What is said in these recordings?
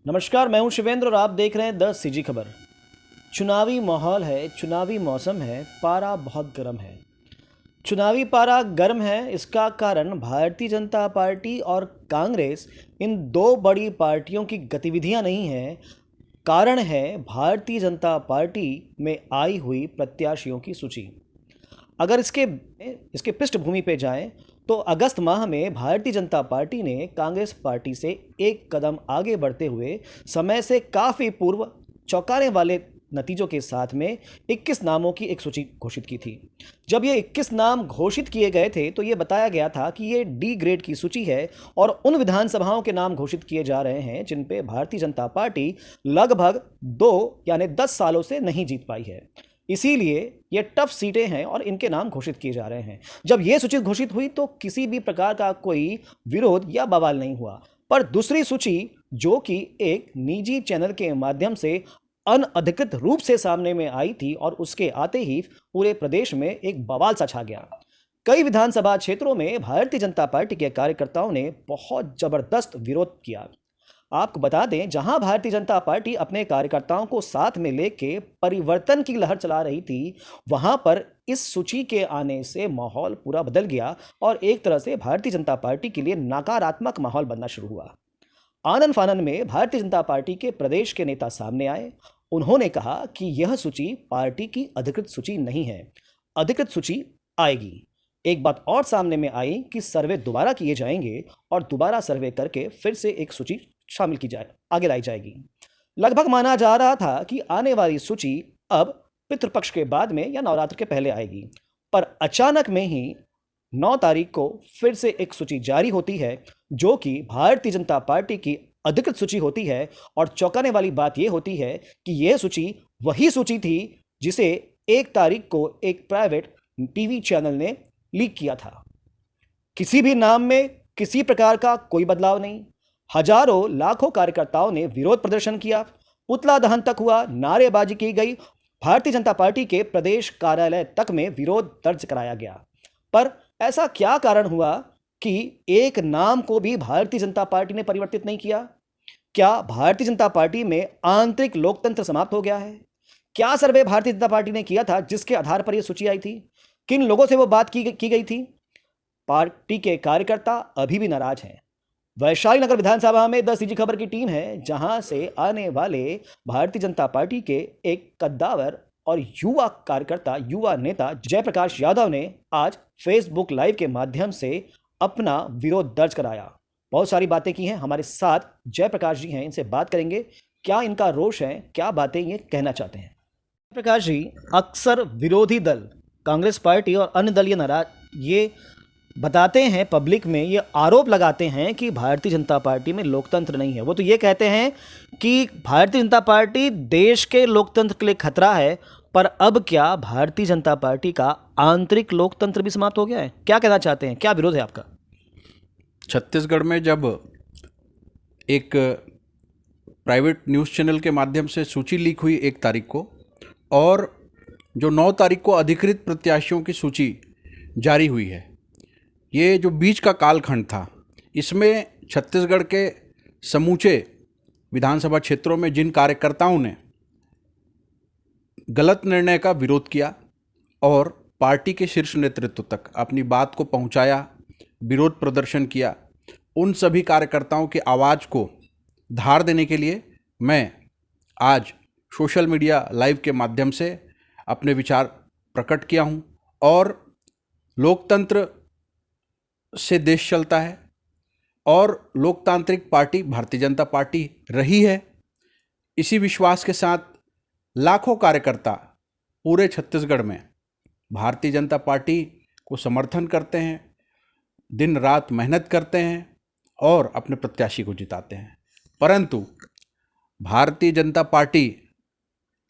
नमस्कार, मैं हूं शिवेंद्र और आप देख रहे हैं द सीजी खबर। चुनावी माहौल है, चुनावी मौसम है, पारा बहुत गर्म है। चुनावी पारा गर्म है, इसका कारण भारतीय जनता पार्टी और कांग्रेस, इन दो बड़ी पार्टियों की गतिविधियां नहीं है। कारण है भारतीय जनता पार्टी में आई हुई प्रत्याशियों की सूची। अगर इसके इसके पृष्ठभूमि पे जाएं तो अगस्त माह में भारतीय जनता पार्टी ने कांग्रेस पार्टी से एक कदम आगे बढ़ते हुए समय से काफ़ी पूर्व चौंकाने वाले नतीजों के साथ में 21 नामों की एक सूची घोषित की थी। जब ये 21 नाम घोषित किए गए थे तो ये बताया गया था कि ये डी ग्रेड की सूची है और उन विधानसभाओं के नाम घोषित किए जा रहे हैं जिन पे भारतीय जनता पार्टी लगभग 2 यानी 10 सालों से नहीं जीत पाई है। इसीलिए ये टफ सीटें हैं और इनके नाम घोषित किए जा रहे हैं। जब ये सूची घोषित हुई तो किसी भी प्रकार का कोई विरोध या बवाल नहीं हुआ, पर दूसरी सूची जो कि एक निजी चैनल के माध्यम से अनअधिकृत रूप से सामने में आई थी और उसके आते ही पूरे प्रदेश में एक बवाल सा छा गया। कई विधानसभा क्षेत्रों में भारतीय जनता पार्टी के कार्यकर्ताओं ने बहुत जबरदस्त विरोध किया। आपको बता दें, जहां भारतीय जनता पार्टी अपने कार्यकर्ताओं को साथ में लेके परिवर्तन की लहर चला रही थी, वहां पर इस सूची के आने से माहौल पूरा बदल गया और एक तरह से भारतीय जनता पार्टी के लिए नकारात्मक माहौल बनना शुरू हुआ। आनन फानन में भारतीय जनता पार्टी के प्रदेश के नेता सामने आए। उन्होंने कहा कि यह सूची पार्टी की अधिकृत सूची नहीं है, अधिकृत सूची आएगी। एक बात और सामने में आई कि सर्वे दोबारा किए जाएंगे और दोबारा सर्वे करके फिर से एक सूची शामिल की जाए, आगे लाई जाएगी। लगभग माना जा रहा था कि आने वाली सूची अब पितृपक्ष के बाद में या नवरात्र के पहले आएगी, पर अचानक में ही 9 तारीख को फिर से एक सूची जारी होती है जो कि भारतीय जनता पार्टी की अधिकृत सूची होती है। और चौंकाने वाली बात यह होती है कि यह सूची वही सूची थी जिसे 1 तारीख को एक प्राइवेट टीवी चैनल ने लीक किया था। किसी भी नाम में किसी प्रकार का कोई बदलाव नहीं। हजारों लाखों कार्यकर्ताओं ने विरोध प्रदर्शन किया, पुतला दहन तक हुआ, नारेबाजी की गई, भारतीय जनता पार्टी के प्रदेश कार्यालय तक में विरोध दर्ज कराया गया। पर ऐसा क्या कारण हुआ कि एक नाम को भी भारतीय जनता पार्टी ने परिवर्तित नहीं किया? क्या भारतीय जनता पार्टी में आंतरिक लोकतंत्र समाप्त हो गया है? क्या सर्वे भारतीय जनता पार्टी ने किया था जिसके आधार पर यह सूची आई थी? किन लोगों से वो बात की गई थी? पार्टी के कार्यकर्ता अभी भी नाराज हैं। वैशाली नगर विधानसभा में 10 सीजी खबर की टीम है, जहां से आने वाले भारतीय जनता पार्टी के एक कद्दावर और युवा कार्यकर्ता, युवा नेता जयप्रकाश यादव ने आज फेसबुक लाइव के माध्यम से अपना विरोध दर्ज कराया। बहुत सारी बातें की हैं। हमारे साथ जयप्रकाश जी हैं, इनसे बात करेंगे क्या इनका रोष है, क्या बातें ये कहना चाहते हैं। जयप्रकाश जी, अक्सर विरोधी दल कांग्रेस पार्टी और अन्य दल ये बताते हैं, पब्लिक में ये आरोप लगाते हैं कि भारतीय जनता पार्टी में लोकतंत्र नहीं है। वो तो ये कहते हैं कि भारतीय जनता पार्टी देश के लोकतंत्र के लिए खतरा है, पर अब क्या भारतीय जनता पार्टी का आंतरिक लोकतंत्र भी समाप्त हो गया है? क्या कहना चाहते हैं, क्या विरोध है आपका? छत्तीसगढ़ में जब एक प्राइवेट न्यूज़ चैनल के माध्यम से सूची लीक हुई 1 तारीख को, और जो 9 तारीख को अधिकृत प्रत्याशियों की सूची जारी हुई है, ये जो बीच का कालखंड था, इसमें छत्तीसगढ़ के समूचे विधानसभा क्षेत्रों में जिन कार्यकर्ताओं ने गलत निर्णय का विरोध किया और पार्टी के शीर्ष नेतृत्व तक अपनी बात को पहुंचाया, विरोध प्रदर्शन किया, उन सभी कार्यकर्ताओं की आवाज़ को धार देने के लिए मैं आज सोशल मीडिया लाइव के माध्यम से अपने विचार प्रकट किया हूं। और लोकतंत्र से देश चलता है और लोकतांत्रिक पार्टी भारतीय जनता पार्टी रही है। इसी विश्वास के साथ लाखों कार्यकर्ता पूरे छत्तीसगढ़ में भारतीय जनता पार्टी को समर्थन करते हैं, दिन रात मेहनत करते हैं और अपने प्रत्याशी को जिताते हैं। परंतु भारतीय जनता पार्टी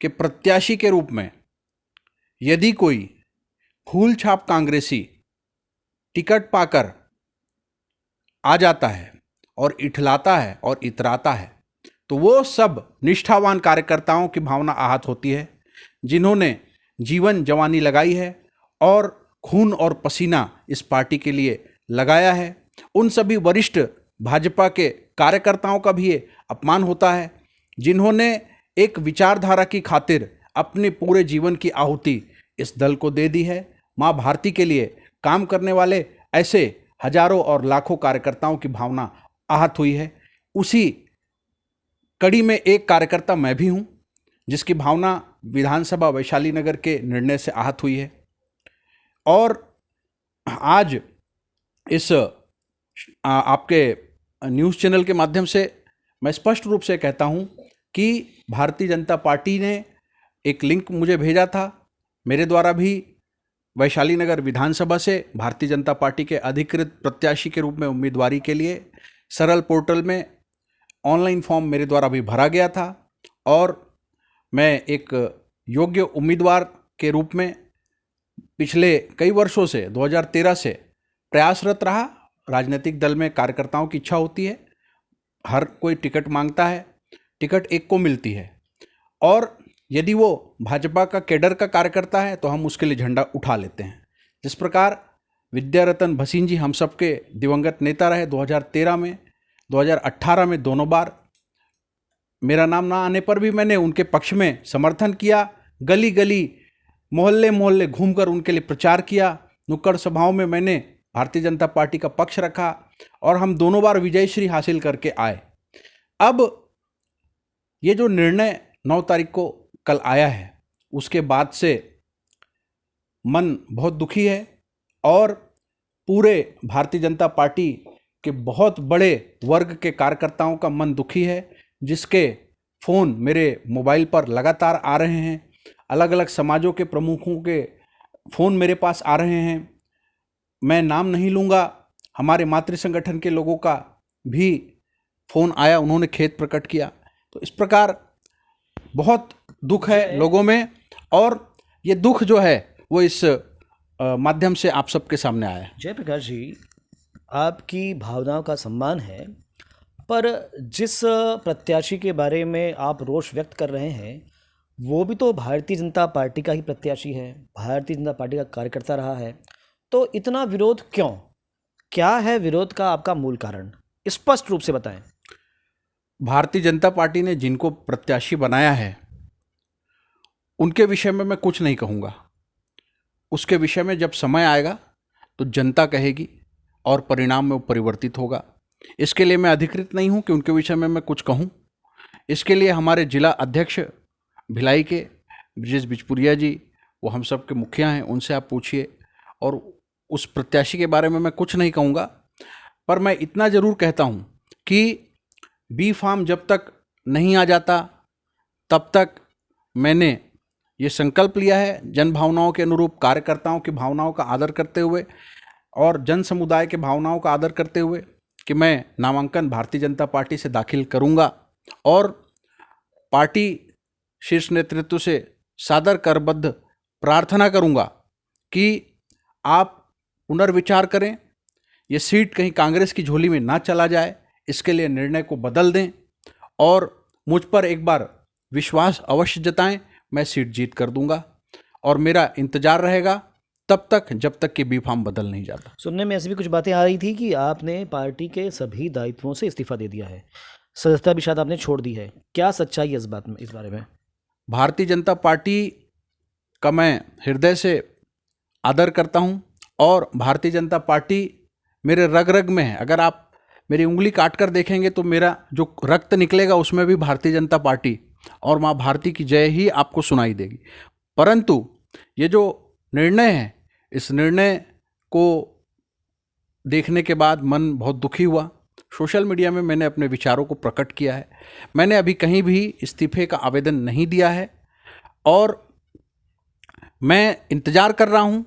के प्रत्याशी के रूप में यदि कोई फूल छाप कांग्रेसी टिकट पाकर आ जाता है और इठलाता है और इतराता है, तो वो सब निष्ठावान कार्यकर्ताओं की भावना आहत होती है, जिन्होंने जीवन जवानी लगाई है और खून और पसीना इस पार्टी के लिए लगाया है। उन सभी वरिष्ठ भाजपा के कार्यकर्ताओं का भी ये अपमान होता है, जिन्होंने एक विचारधारा की खातिर अपने पूरे जीवन की आहुति इस दल को दे दी है। माँ भारती के लिए काम करने वाले ऐसे हजारों और लाखों कार्यकर्ताओं की भावना आहत हुई है। उसी कड़ी में एक कार्यकर्ता मैं भी हूँ, जिसकी भावना विधानसभा वैशाली नगर के निर्णय से आहत हुई है। और आज इस आपके न्यूज़ चैनल के माध्यम से मैं स्पष्ट रूप से कहता हूं कि भारतीय जनता पार्टी ने एक लिंक मुझे भेजा था, मेरे द्वारा भी वैशाली नगर विधानसभा से भारतीय जनता पार्टी के अधिकृत प्रत्याशी के रूप में उम्मीदवारी के लिए सरल पोर्टल में ऑनलाइन फॉर्म मेरे द्वारा भी भरा गया था और मैं एक योग्य उम्मीदवार के रूप में पिछले कई वर्षों से 2013 से प्रयासरत रहा। राजनीतिक दल में कार्यकर्ताओं की इच्छा होती है, हर कोई टिकट मांगता है, टिकट एक को मिलती है और यदि वो भाजपा का कैडर का कार्यकर्ता है तो हम उसके लिए झंडा उठा लेते हैं। जिस प्रकार विद्यारतन भसीन जी हम सबके दिवंगत नेता रहे 2013 में, 2018 में दोनों बार। मेरा नाम ना आने पर भी मैंने उनके पक्ष में समर्थन किया, गली गली मोहल्ले मोहल्ले घूमकर उनके लिए प्रचार किया, नुक्कड़ सभाओं में मैंने भारतीय जनता पार्टी का पक्ष रखा और हम दोनों बार विजयश्री हासिल करके आए। अब ये जो निर्णय 9 तारीख को कल आया है, उसके बाद से मन बहुत दुखी है और पूरे भारतीय जनता पार्टी के बहुत बड़े वर्ग के कार्यकर्ताओं का मन दुखी है, जिसके फ़ोन मेरे मोबाइल पर लगातार आ रहे हैं। अलग अलग समाजों के प्रमुखों के फ़ोन मेरे पास आ रहे हैं। मैं नाम नहीं लूँगा, हमारे मातृ संगठन के लोगों का भी फ़ोन आया, उन्होंने खेद प्रकट किया। तो इस प्रकार बहुत दुख है लोगों में और ये दुख जो है वो इस माध्यम से आप सबके सामने आया है। जयप्रकाश जी, आपकी भावनाओं का सम्मान है, पर जिस प्रत्याशी के बारे में आप रोष व्यक्त कर रहे हैं वो भी तो भारतीय जनता पार्टी का ही प्रत्याशी है, भारतीय जनता पार्टी का कार्यकर्ता रहा है, तो इतना विरोध क्यों? क्या है विरोध का आपका मूल कारण? स्पष्ट रूप से बताएं। भारतीय जनता पार्टी ने जिनको प्रत्याशी बनाया है उनके विषय में मैं कुछ नहीं कहूँगा। उसके विषय में जब समय आएगा तो जनता कहेगी और परिणाम में वो परिवर्तित होगा। इसके लिए मैं अधिकृत नहीं हूँ कि उनके विषय में मैं कुछ कहूँ। इसके लिए हमारे जिला अध्यक्ष भिलाई के ब्रजेश बिचपुरिया जी, वो हम सब के मुखिया हैं, उनसे आप पूछिए। और उस प्रत्याशी के बारे में मैं कुछ नहीं कहूँगा, पर मैं इतना ज़रूर कहता हूँ कि बी फार्म जब तक नहीं आ जाता तब तक मैंने ये संकल्प लिया है, जन भावनाओं के अनुरूप, कार्यकर्ताओं की भावनाओं का आदर करते हुए और जन समुदाय के भावनाओं का आदर करते हुए, कि मैं नामांकन भारतीय जनता पार्टी से दाखिल करूंगा और पार्टी शीर्ष नेतृत्व से सादर करबद्ध प्रार्थना करूंगा कि आप पुनर्विचार करें, ये सीट कहीं कांग्रेस की झोली में ना चला जाए, इसके लिए निर्णय को बदल दें और मुझ पर एक बार विश्वास अवश्य जताएं। मैं सीट जीत कर दूंगा और मेरा इंतजार रहेगा तब तक जब तक कि बी फार्म बदल नहीं जाता। सुनने में ऐसी भी कुछ बातें आ रही थी कि आपने पार्टी के सभी दायित्वों से इस्तीफा दे दिया है, सदस्यता भी शायद आपने छोड़ दी है। क्या सच्चाई है इस बात में, इस बारे में? भारतीय जनता पार्टी का मैं हृदय से आदर करता हूं और भारतीय जनता पार्टी मेरे रग रग में है। अगर आप मेरी उंगली काट कर देखेंगे तो मेरा जो रक्त निकलेगा उसमें भी भारतीय जनता पार्टी और माँ भारती की जय ही आपको सुनाई देगी। परंतु ये जो निर्णय है, इस निर्णय को देखने के बाद मन बहुत दुखी हुआ। सोशल मीडिया में मैंने अपने विचारों को प्रकट किया है। मैंने अभी कहीं भी इस्तीफे का आवेदन नहीं दिया है और मैं इंतज़ार कर रहा हूँ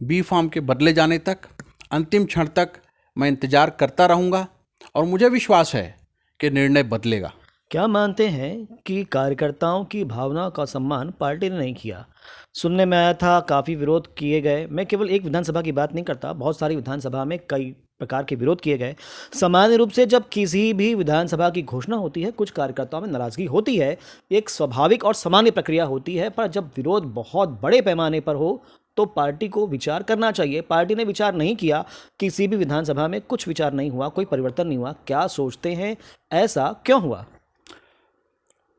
बी फार्म के बदले जाने तक। अंतिम क्षण तक मैं इंतज़ार करता रहूँगा और मुझे विश्वास है कि निर्णय बदलेगा। क्या मानते हैं कि कार्यकर्ताओं की भावना का सम्मान पार्टी ने नहीं किया? सुनने में आया था काफ़ी विरोध किए गए। मैं केवल एक विधानसभा की बात नहीं करता, बहुत सारी विधानसभा में कई प्रकार के विरोध किए गए। सामान्य रूप से जब किसी भी विधानसभा की घोषणा होती है, कुछ कार्यकर्ताओं में नाराज़गी होती है, एक स्वाभाविक और सामान्य प्रक्रिया होती है। पर जब विरोध बहुत बड़े पैमाने पर हो तो पार्टी को विचार करना चाहिए। पार्टी ने विचार नहीं किया, किसी भी विधानसभा में कुछ विचार नहीं हुआ, कोई परिवर्तन नहीं हुआ। क्या सोचते हैं, ऐसा क्यों हुआ?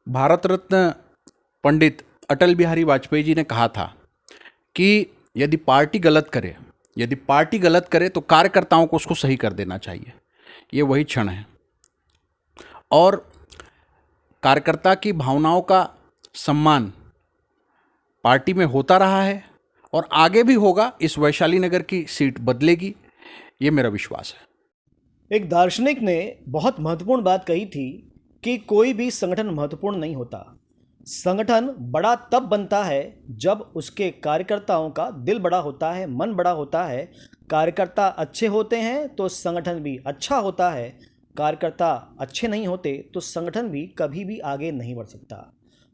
भारत रत्न पंडित अटल बिहारी वाजपेयी जी ने कहा था कि यदि पार्टी गलत करे तो कार्यकर्ताओं को उसको सही कर देना चाहिए। ये वही क्षण है और कार्यकर्ता की भावनाओं का सम्मान पार्टी में होता रहा है और आगे भी होगा। इस वैशाली नगर की सीट बदलेगी, ये मेरा विश्वास है। एक दार्शनिक ने बहुत महत्वपूर्ण बात कही थी कि कोई भी संगठन महत्वपूर्ण नहीं होता। संगठन बड़ा तब बनता है जब उसके कार्यकर्ताओं का दिल बड़ा होता है, मन बड़ा होता है। कार्यकर्ता अच्छे होते हैं तो संगठन भी अच्छा होता है। कार्यकर्ता अच्छे नहीं होते तो संगठन भी कभी भी आगे नहीं बढ़ सकता।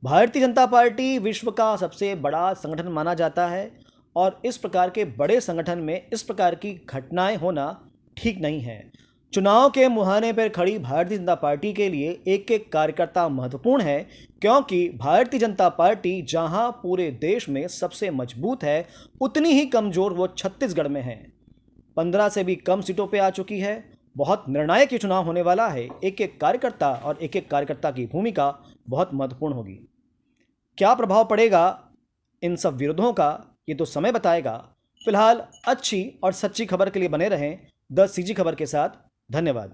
भारतीय जनता पार्टी विश्व का सबसे बड़ा संगठन माना जाता है और इस प्रकार के बड़े संगठन में इस प्रकार की घटनाएं होना ठीक नहीं है। चुनाव के मुहाने पर खड़ी भारतीय जनता पार्टी के लिए एक एक कार्यकर्ता महत्वपूर्ण है, क्योंकि भारतीय जनता पार्टी जहां पूरे देश में सबसे मजबूत है, उतनी ही कमजोर वो छत्तीसगढ़ में है। 15 से भी कम सीटों पे आ चुकी है। बहुत निर्णायक ये चुनाव होने वाला है। एक एक कार्यकर्ता और एक एक कार्यकर्ता की भूमिका बहुत महत्वपूर्ण होगी। क्या प्रभाव पड़ेगा इन सब विरोधों का, ये तो समय बताएगा। फिलहाल अच्छी और सच्ची खबर के लिए बने रहें द सीजी खबर के साथ। धन्यवाद।